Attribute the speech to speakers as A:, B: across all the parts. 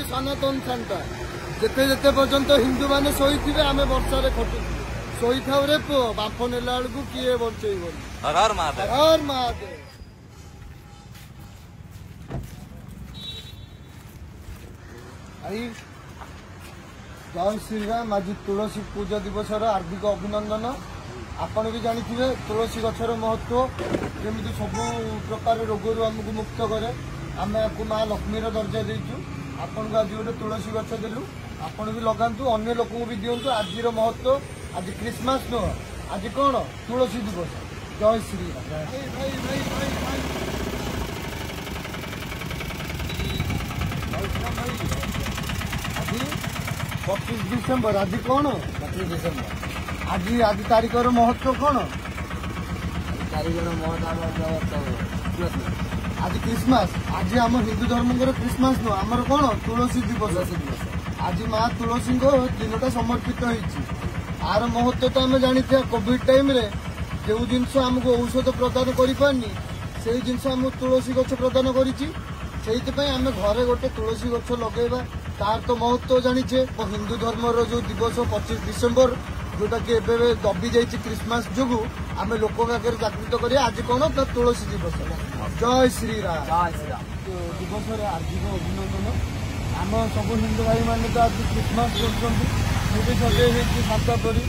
A: होती सनातन सांता जिते जिते पर्यंत हिंदू मैंने शोथे आम वर्षा खटु शोई थाऊ रे पुओ बांफ नेला बेलू किए बचेब
B: हर हर महादेव
A: हर महादेव। आई जय श्रीराम। आज तुलसी पूजा दिवस हार्दिक अभिनंदन। आपण भी जानी तुलसी गछर महत्व जमी सब प्रकार रोगर आमको मुक्त करे। आम आपको माँ लक्ष्मीर दर्जा देचु। आपन को आज गोटे तुलसी गछ देलु आपण भी लगातु अन्य लोक भी दिंतु। आज महत्व आज क्रिसमस नुह आज कौन तुलसी दिवस। जय श्रीराम। आज 25 डिसेम्बर आज कौन 25 डिसेम्बर आज आज तारीखर महत्व कौन तारीखर महत्व आज क्रिसमस। आज आम हिंदू धर्म क्रिसमस नुह आमर कौन तुलसी दिवस। आज माँ तुलसी दिनटा समर्पित होती। आर महत्व तो आम जानी कोविड टाइम रे जो जिनस आमको औषध प्रदान करें से जिनस आम तुलसी गछ प्रदान करें आम घरे गोटे तुलसी गछ लगेगा तार तो महत्व जानीचे। हिंदू धर्म जो दिवस 25 डिसेम्बर जोटा कि दबी जाइए क्रिसमस जो आम लोक आगे जागृत करें। आज कौन तुलसी दिवस। जय श्रीराम। दिवस हार्दिक अभिनंदन। आम सब हिंदू भाई मैंने तो आज क्रिसमस कर सांता परी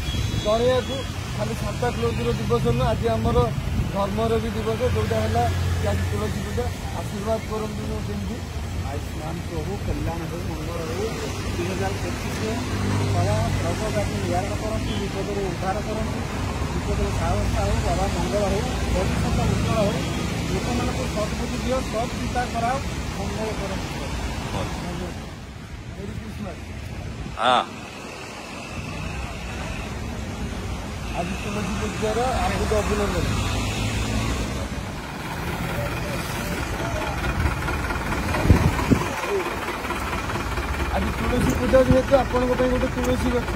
A: चढ़िया खाली सांता क्लोज दिवस नुह आज आमर धर्मर भी दिवस जोटा है आज तुलसी पूजा। आशीर्वाद करती आयुष्मान प्रभु कल्याण हो मंगल हो 2025 सारा सर्वव्यापी निवारण करती विपद उद्धार करती विपद साहस हो बाबा मंगल हो भविष्य उज्जवल हो लोक मान सद्बुद्धि दियो सब चिंता कराओ मंगल करती। मेरी क्रिसमस आज तुलसी पूजार हार्दिक अभिनंदन। आज तुलसी पूजा जेहेतु आपण गोटे तुलसी गछ।